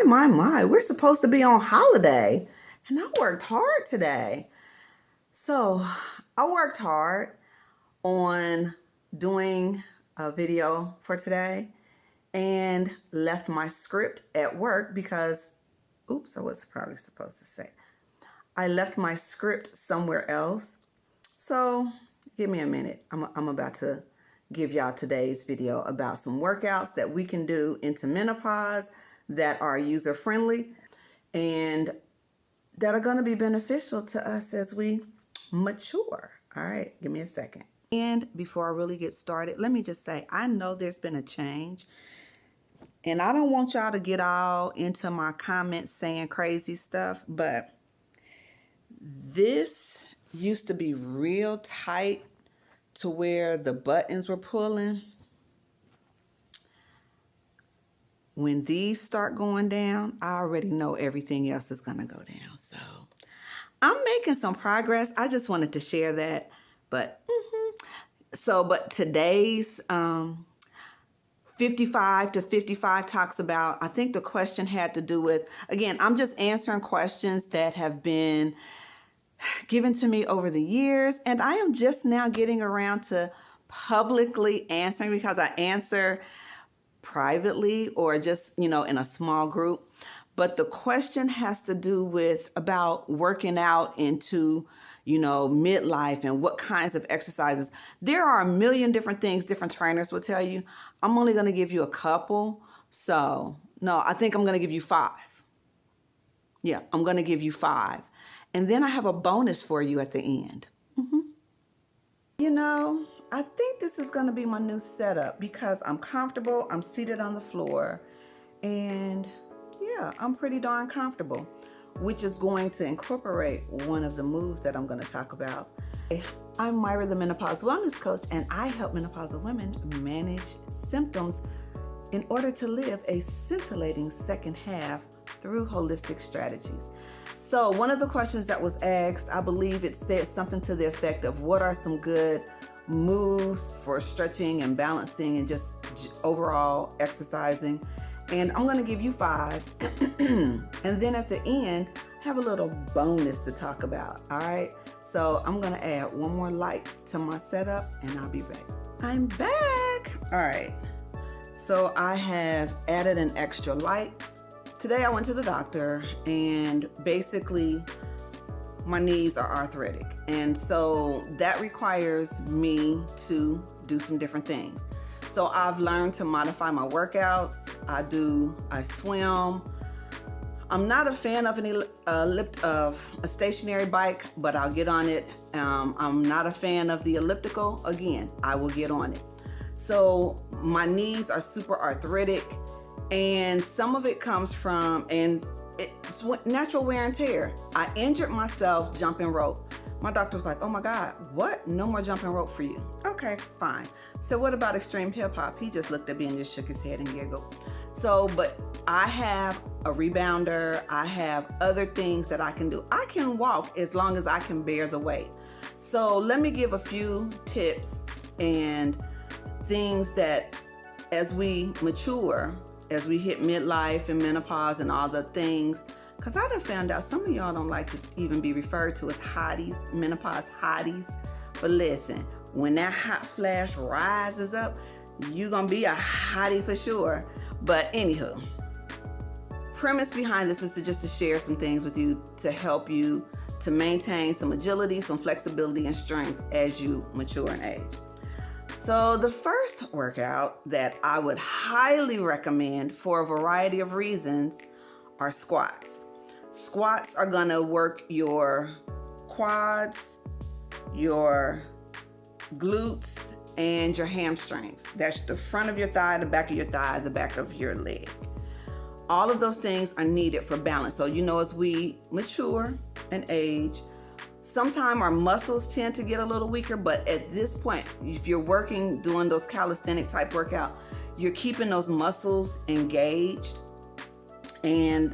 My, we're supposed to be on holiday, and I worked hard today. So I worked hard on doing a video for today and left my script at work because, oops, I was probably supposed to say, I left my script somewhere else. So give me a minute. I'm about to give y'all today's video about some workouts that we can do into menopause that are user friendly and that are going to be beneficial to us as we mature. All right, give me a second. And before I really get started, let me just say, I know there's been a change, and I don't want y'all to get all into my comments saying crazy stuff, but this used to be real tight to where the buttons were pulling. When these start going down, I already know everything else is going to go down. So I'm making some progress. I just wanted to share that. But but today's 55 to 55 talks about, I think the question had to do with, again, I'm just answering questions that have been given to me over the years. And I am just now getting around to publicly answering, because I answer privately or just, in a small group. But the question has to do with about working out into, midlife and what kinds of exercises. There are a million different things different trainers will tell you. I'm only going to give you a couple. So, no, I think I'm going to give you 5. Yeah, I'm going to give you 5. And then I have a bonus for you at the end. I think this is going to be my new setup because I'm comfortable. I'm seated on the floor. And yeah, I'm pretty darn comfortable, which is going to incorporate one of the moves that I'm going to talk about. I'm Myra, the Menopause Wellness Coach, and I help menopausal women manage symptoms in order to live a scintillating second half through holistic strategies. So one of the questions that was asked, I believe it said something to the effect of what are some good moves for stretching and balancing and just overall exercising. And I'm going to give you 5. And then at the end, have a little bonus to talk about. All right. So I'm going to add one more light to my setup and I'll be back. I'm back. All right. So I have added an extra light. Today I went to the doctor and basically my knees are arthritic. And so that requires me to do some different things. So I've learned to modify my workouts. I swim. I'm not a fan of a stationary bike, but I'll get on it. I'm not a fan of the elliptical. Again, I will get on it. So my knees are super arthritic, and some of it comes from, and it's natural wear and tear. I injured myself jumping rope. My doctor was like, oh my God, what? No more jumping rope for you. Okay, fine. So what about extreme hip hop? He just looked at me and just shook his head and giggled. So, but I have a rebounder. I have other things that I can do. I can walk as long as I can bear the weight. So let me give a few tips and things that as we mature, as we hit midlife and menopause and all the things, because I done found out some of y'all don't like to even be referred to as hotties, menopause hotties. But listen, when that hot flash rises up, you're going to be a hottie for sure. But anywho, premise behind this is to share some things with you to help you to maintain some agility, some flexibility, and strength as you mature in age. So the first workout that I would highly recommend for a variety of reasons are squats. Squats are going to work your quads, your glutes, and your hamstrings. That's the front of your thigh, the back of your thigh, the back of your leg. All of those things are needed for balance. So as we mature and age, sometimes our muscles tend to get a little weaker, but at this point, if you're doing those calisthenic type workout, you're keeping those muscles engaged, and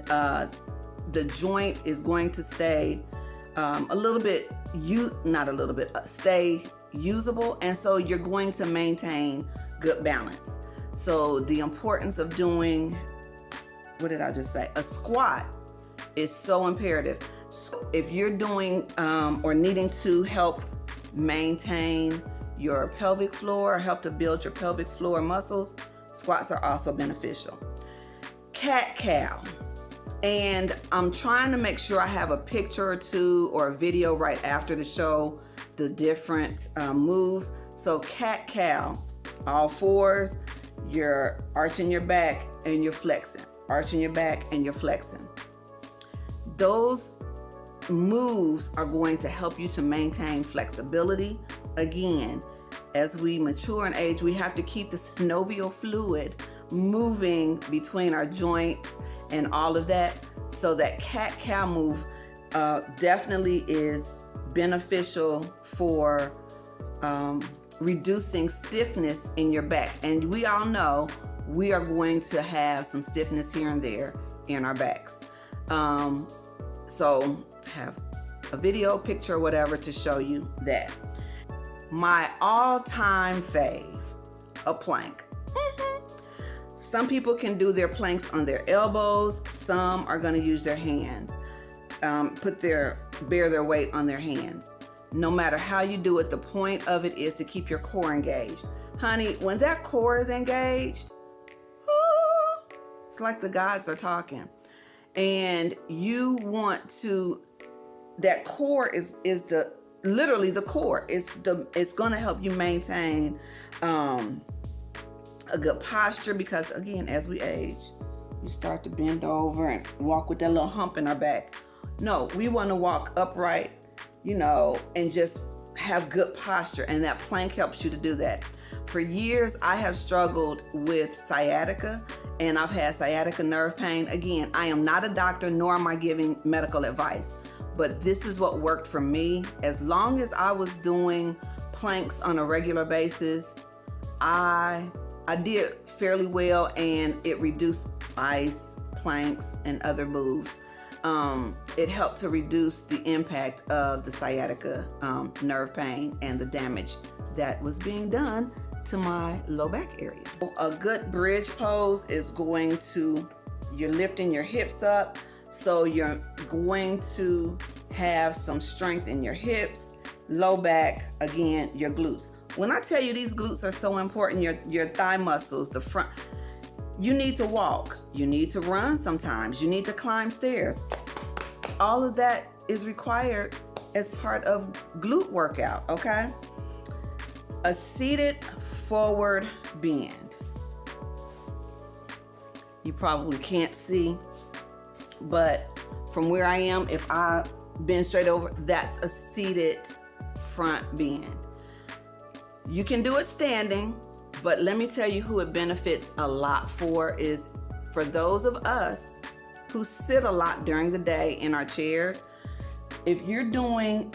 the joint is going to stay stay usable, and so you're going to maintain good balance. So the importance of doing what did I just say? A squat is so imperative. So if you're doing or needing to help maintain your pelvic floor, help to build your pelvic floor muscles, squats are also beneficial. Cat-cow. And I'm trying to make sure I have a picture or two or a video right after to show the different moves. So cat-cow, all fours, you're arching your back and you're flexing. Arching your back and you're flexing. Those moves are going to help you to maintain flexibility. Again, as we mature in age, we have to keep the synovial fluid moving between our joints and all of that. So that cat-cow move definitely is beneficial for reducing stiffness in your back. And we all know we are going to have some stiffness here and there in our backs. So have a video, picture, whatever to show you that. My all-time fave, a plank. Some people can do their planks on their elbows. Some are going to use their hands, bear their weight on their hands. No matter how you do it, the point of it is to keep your core engaged. Honey, when that core is engaged, it's like the gods are talking. And you want to, that core is literally the core. It's going to help you maintain a good posture, because again, as we age, you start to bend over and walk with that little hump in our back. No, we want to walk upright, and just have good posture, and that plank helps you to do that. For years, I have struggled with sciatica, and I've had sciatica nerve pain. Again, I am not a doctor, nor am I giving medical advice, but this is what worked for me. As long as I was doing planks on a regular basis, I did fairly well, and it reduced ice, planks, and other moves. It helped to reduce the impact of the sciatica nerve pain and the damage that was being done to my low back area. A good bridge pose is you're lifting your hips up, so you're going to have some strength in your hips, low back, again, your glutes. When I tell you these glutes are so important, your thigh muscles, the front, you need to walk, you need to run sometimes, you need to climb stairs. All of that is required as part of glute workout, okay? A seated forward bend. You probably can't see, but from where I am, if I bend straight over, that's a seated front bend. You can do it standing, but let me tell you who it benefits a lot for is for those of us who sit a lot during the day in our chairs. If you're doing,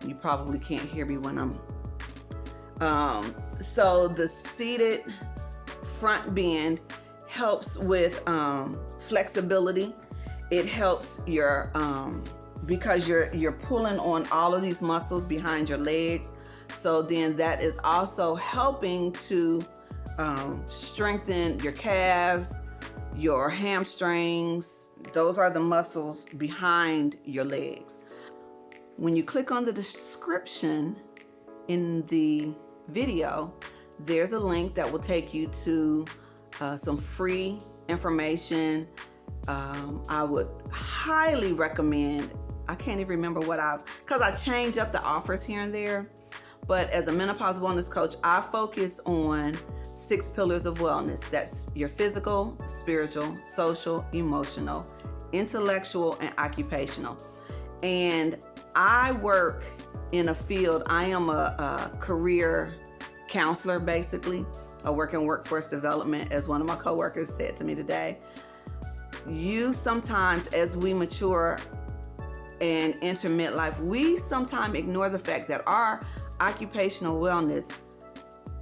you probably can't hear me when so the seated front bend helps with flexibility. It helps your, because you're pulling on all of these muscles behind your legs. So then that is also helping to strengthen your calves, your hamstrings. Those are the muscles behind your legs. When you click on the description in the video, there's a link that will take you to some free information. I would highly recommend, I can't even remember because I change up the offers here and there. But as a menopause wellness coach, I focus on 6 pillars of wellness. That's your physical, spiritual, social, emotional, intellectual, and occupational. And I work in a field, I am a career counselor, basically. I work in workforce development, as one of my coworkers said to me today. You sometimes, as we mature and enter midlife, we sometimes ignore the fact that our occupational wellness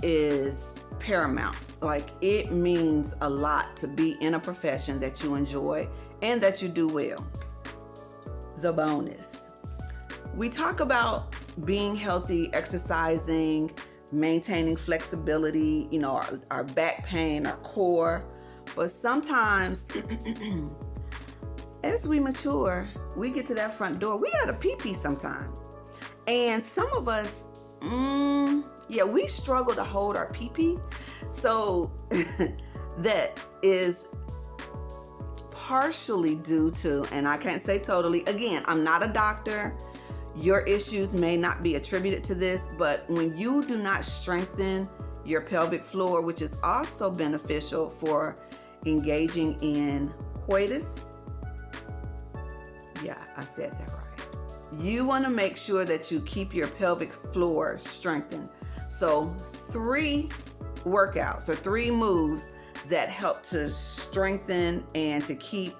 is paramount. Like, it means a lot to be in a profession that you enjoy and that you do well. The bonus. We talk about being healthy, exercising, maintaining flexibility, our back pain, our core. But sometimes as we mature, we get to that front door, we gotta pee-pee sometimes. And some of us, we struggle to hold our pee-pee. So that is partially due to, and I can't say totally, again, I'm not a doctor. Your issues may not be attributed to this, but when you do not strengthen your pelvic floor, which is also beneficial for engaging in coitus. Yeah, I said that right. You want to make sure that you keep your pelvic floor strengthened. So 3 workouts or 3 moves that help to strengthen and to keep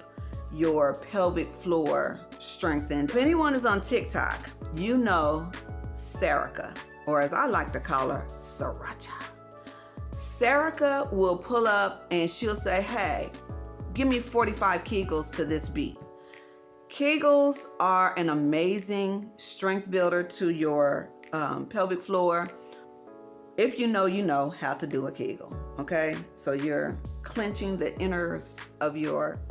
your pelvic floor strengthened. If anyone is on TikTok, you know Sarika, or as I like to call her, Sriracha. Sarika will pull up and she'll say, hey, give me 45 Kegels to this beat. Kegels are an amazing strength builder to your pelvic floor. If you know how to do a Kegel, okay? So you're clenching the inners of your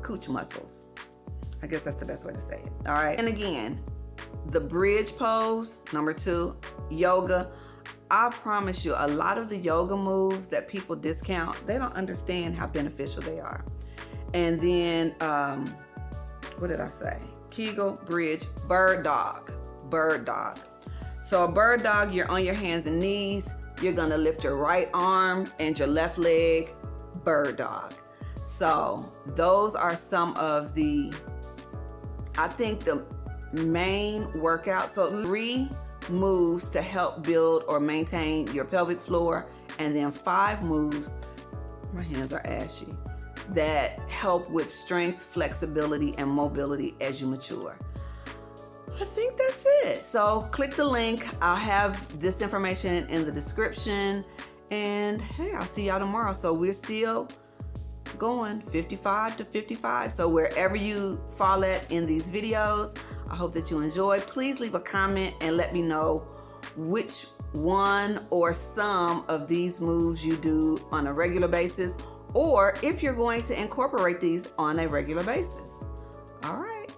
cooch muscles. I guess that's the best way to say it, all right? And again, the bridge pose, number 2, yoga. I promise you, a lot of the yoga moves that people discount, they don't understand how beneficial they are. And then, what did I say? Kegel, bridge, bird dog. So a bird dog, you're on your hands and knees. You're gonna lift your right arm and your left leg, bird dog. So those are some of the, I think the main workout. So 3 moves to help build or maintain your pelvic floor, and then 5 moves, my hands are ashy, that help with strength, flexibility, and mobility as you mature. I think that's it. So click the link. I'll have this information in the description, and hey, I'll see y'all tomorrow. So we're still going 55 to 55. So wherever you fall at in these videos, I hope that you enjoy. Please leave a comment and let me know which one or some of these moves you do on a regular basis, or if you're going to incorporate these on a regular basis. All right.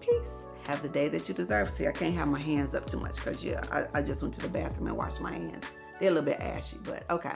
Peace. Have the day that you deserve. See, I can't have my hands up too much because I just went to the bathroom and washed my hands. They're a little bit ashy, but okay.